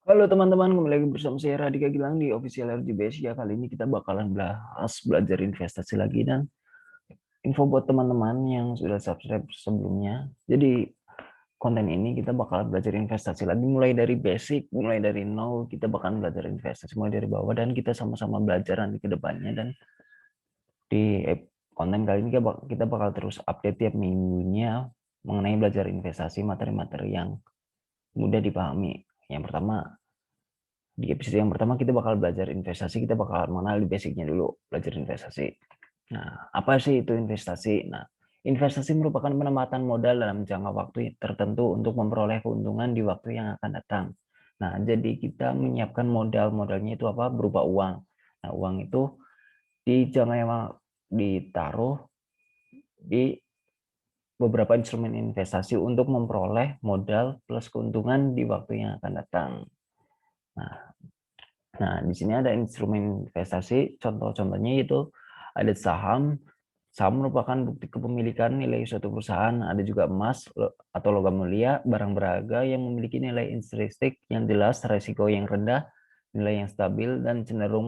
Halo teman-teman, kembali lagi bersama saya Radika Gilang di Official RJBS. Ya, kali ini kita bakalan belajar investasi lagi dan info buat teman-teman yang sudah subscribe sebelumnya. Jadi konten ini kita bakal belajar investasi lagi mulai dari basic, mulai dari nol kita bakalan belajar investasi mulai dari bawah dan kita sama-sama belajar nanti ke depannya. Dan di konten kali ini kita bakal terus update tiap minggunya mengenai belajar investasi, materi-materi yang mudah dipahami. Yang pertama, di episode yang pertama kita bakal belajar investasi, kita bakal mengenal basicnya dulu, belajar investasi. Nah, apa sih itu investasi? Nah, investasi merupakan penempatan modal dalam jangka waktu tertentu untuk memperoleh keuntungan di waktu yang akan datang. Nah, jadi kita menyiapkan modalnya itu apa? Berupa uang. Nah, uang itu di jangka yang ditaruh di beberapa instrumen investasi untuk memperoleh modal plus keuntungan di waktu yang akan datang. Nah, Nah, di sini ada instrumen investasi, contoh-contohnya itu ada saham. Saham merupakan bukti kepemilikan nilai suatu perusahaan. Ada juga emas atau logam mulia, barang berharga yang memiliki nilai intrinsik yang jelas, resiko yang rendah, nilai yang stabil, dan cenderung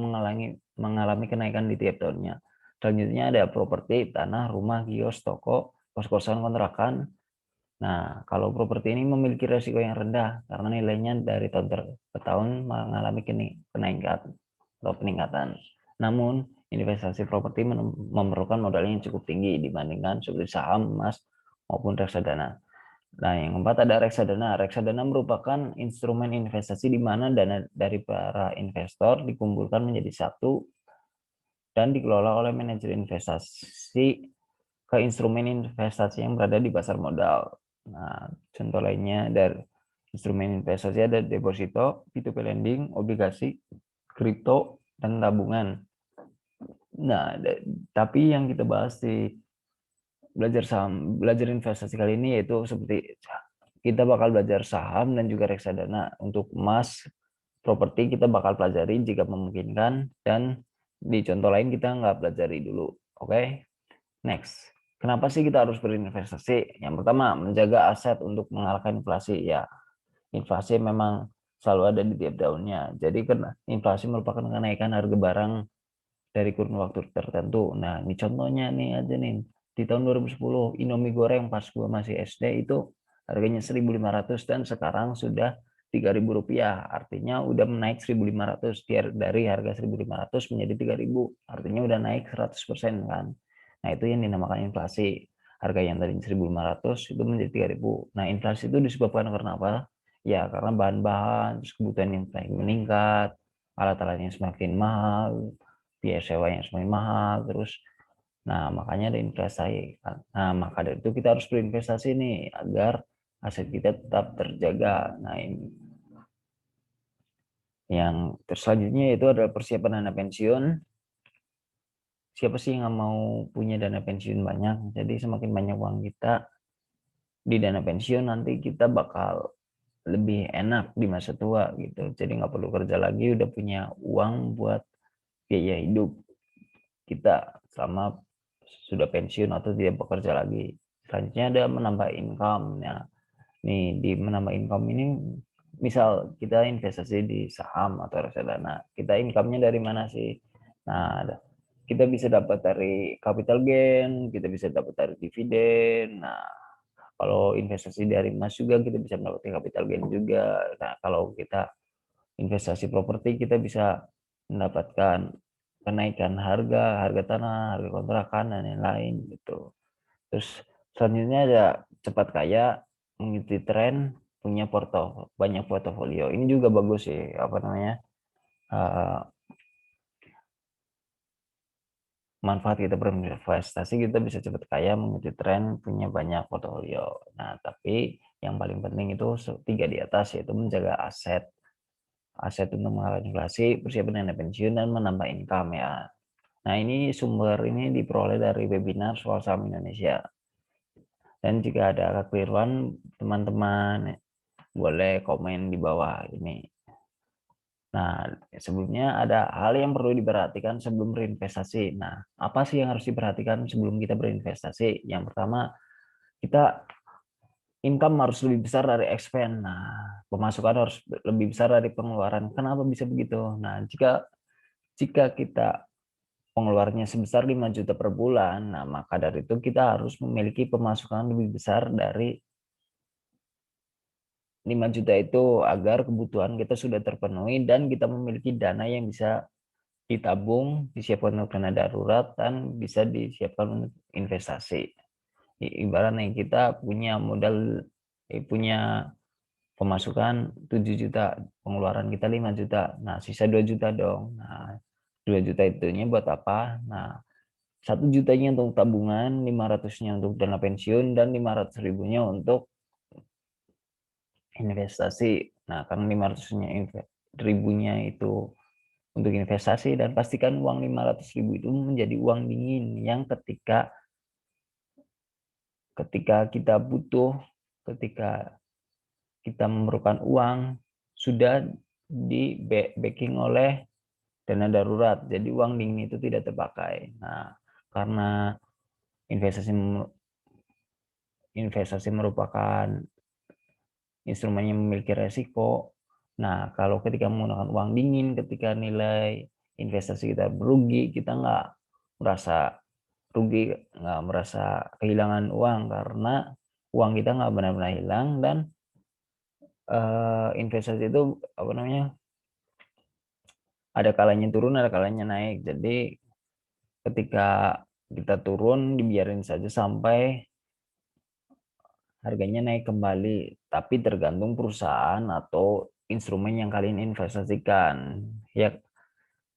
mengalami kenaikan di tiap tahunnya. Selanjutnya ada properti, tanah, rumah, kios, toko, kos-kosan, kontrakan. Nah, kalau properti ini memiliki risiko yang rendah karena nilainya dari tahun ke tahun mengalami kenaikan atau peningkatan. Namun, investasi properti memerlukan modal yang cukup tinggi dibandingkan seperti saham, emas, maupun reksadana. Nah, yang keempat ada reksadana. Reksadana merupakan instrumen investasi di mana dana dari para investor dikumpulkan menjadi satu dan dikelola oleh manajer investasi ke instrumen investasi yang berada di pasar modal. Nah, contoh lainnya dari instrumen investasi ada deposito, P2P lending, obligasi, kripto, dan tabungan. Nah, tapi yang kita bahas di belajar investasi kali ini yaitu seperti kita bakal belajar saham dan juga reksadana. Untuk emas, properti kita bakal pelajari jika memungkinkan, dan di contoh lain kita nggak pelajari dulu. Oke? Next, kenapa sih kita harus berinvestasi? Yang pertama, menjaga aset untuk mengalahkan inflasi. Ya, inflasi memang selalu ada di tiap tahunnya. Jadi kan inflasi merupakan kenaikan harga barang dari kurun waktu tertentu. Nah, ini contohnya nih aja nih. Di tahun 2010, Indomie goreng pas gua masih SD itu harganya 1.500 dan sekarang sudah Rp3.000. Artinya udah naik 1.500 dari harga 1.500 menjadi 3.000. Artinya udah naik 100% kan. Nah, itu yang dinamakan inflasi. Harga yang tadi 1.500 itu menjadi 3.000. Nah, inflasi itu disebabkan karena apa? Ya, karena bahan-bahan, terus kebutuhan yang meningkat, alat-alatnya semakin mahal, biaya sewa yang semakin mahal, terus nah makanya ada investasi kan. Nah, maka dari itu kita harus berinvestasi nih agar aset kita tetap terjaga. Nah, ini yang selanjutnya itu adalah persiapan dana pensiun. Siapa sih yang nggak mau punya dana pensiun banyak? Jadi semakin banyak uang kita di dana pensiun, nanti kita bakal lebih enak di masa tua gitu. Jadi nggak perlu kerja lagi, udah punya uang buat biaya hidup kita selama sudah pensiun atau tidak bekerja lagi. Selanjutnya ada menambah income. Nah, nih di menambah income ini misal kita investasi di saham atau reksadana, kita income-nya dari mana sih? Nah, kita bisa dapat dari capital gain, kita bisa dapat dari dividen. Nah, kalau investasi dari emas juga kita bisa mendapatkan capital gain juga. Nah, kalau kita investasi properti kita bisa mendapatkan kenaikan harga, harga tanah, harga kontrakan, dan lain-lain gitu. Terus selanjutnya ada cepat kaya, mengikuti tren, punya banyak portofolio. Ini juga bagus sih, apa namanya, uh, manfaat kita berinvestasi, kita bisa cepat kaya, mengikuti tren, punya banyak portofolio. Nah, tapi yang paling penting itu tiga di atas, yaitu menjaga aset untuk mengalahkan inflasi, persiapan dana pensiun, dan menambah income ya. Nah, ini sumber ini diperoleh dari webinar soal saham Indonesia. Dan jika ada kekeliruan, teman-teman boleh komen di bawah ini. Nah, sebelumnya ada hal yang perlu diperhatikan sebelum berinvestasi. Nah, apa sih yang harus diperhatikan sebelum kita berinvestasi? Yang pertama, kita income harus lebih besar dari expense. Nah, pemasukan harus lebih besar dari pengeluaran. Kenapa bisa begitu? Nah, jika jika kita pengeluarannya sebesar 5 juta per bulan, nah maka dari itu kita harus memiliki pemasukan lebih besar dari 5 juta itu agar kebutuhan kita sudah terpenuhi dan kita memiliki dana yang bisa ditabung, disiapkan untuk dana darurat, dan bisa disiapkan untuk investasi. Ibaratnya kita punya modal, punya pemasukan 7 juta, pengeluaran kita 5 juta. Nah, sisa 2 juta dong. Nah, 2 juta itunya buat apa? Nah, 1 jutanya untuk tabungan, 500-nya untuk dana pensiun, dan 500 ribunya untuk investasi. Nah, karena 500-nya ribunya itu untuk investasi, dan pastikan uang 500 ribu itu menjadi uang dingin yang ketika ketika kita butuh, ketika kita memerlukan uang, sudah di backing oleh dana darurat. Jadi uang dingin itu tidak terpakai. Nah, karena investasi investasi merupakan instrumen yang memiliki resiko. Nah, kalau ketika menggunakan uang dingin, ketika nilai investasi kita berugi, kita nggak merasa rugi, nggak merasa kehilangan uang karena uang kita nggak benar-benar hilang, dan investasi itu apa namanya, ada kalanya turun, ada kalanya naik. Jadi ketika kita turun, dibiarin saja sampai harganya naik kembali, tapi tergantung perusahaan atau instrumen yang kalian investasikan. Ya,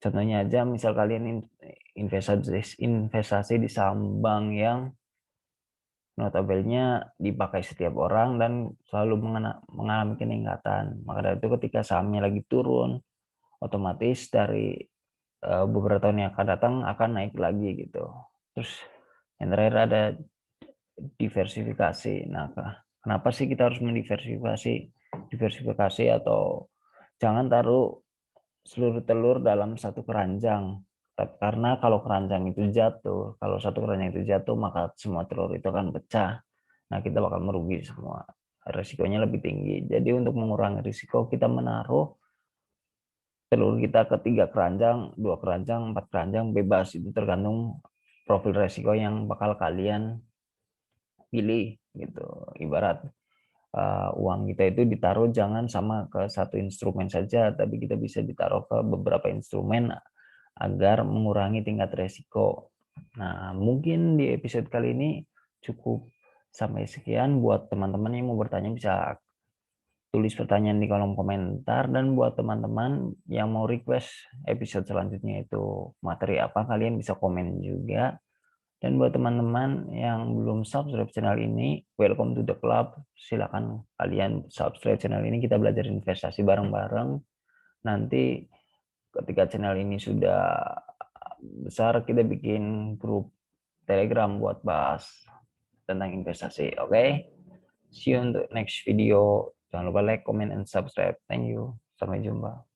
contohnya aja misal kalian investasi di saham bank yang notabene dipakai setiap orang dan selalu mengalami peningkatan. Maka dari itu ketika sahamnya lagi turun, otomatis dari beberapa tahun yang akan datang akan naik lagi gitu. Terus yang terakhir ada diversifikasi. Nah, kenapa sih kita harus mendiversifikasi? Diversifikasi atau jangan taruh seluruh telur dalam satu keranjang. Karena kalau keranjang itu jatuh, kalau satu keranjang itu jatuh, maka semua telur itu akan pecah. Nah, kita bakal merugi semua. Risikonya lebih tinggi. Jadi untuk mengurangi risiko, kita menaruh telur kita ke 3 keranjang, 2 keranjang, 4 keranjang, bebas. Itu tergantung profil risiko yang bakal kalian pilih gitu. Ibarat uang kita itu ditaruh jangan sama ke satu instrumen saja, tapi kita bisa ditaruh ke beberapa instrumen agar mengurangi tingkat resiko. Nah, mungkin di episode kali ini cukup sampai sekian. Buat teman-teman yang mau bertanya bisa tulis pertanyaan di kolom komentar, dan buat teman-teman yang mau request episode selanjutnya itu materi apa, kalian bisa komen juga. Dan buat teman-teman yang belum subscribe channel ini, welcome to the club. Silakan kalian subscribe channel ini, kita belajar investasi bareng-bareng. Nanti ketika channel ini sudah besar, kita bikin grup Telegram buat bahas tentang investasi. Oke? See you untuk next video. Jangan lupa like, comment, and subscribe. Thank you. Sampai jumpa.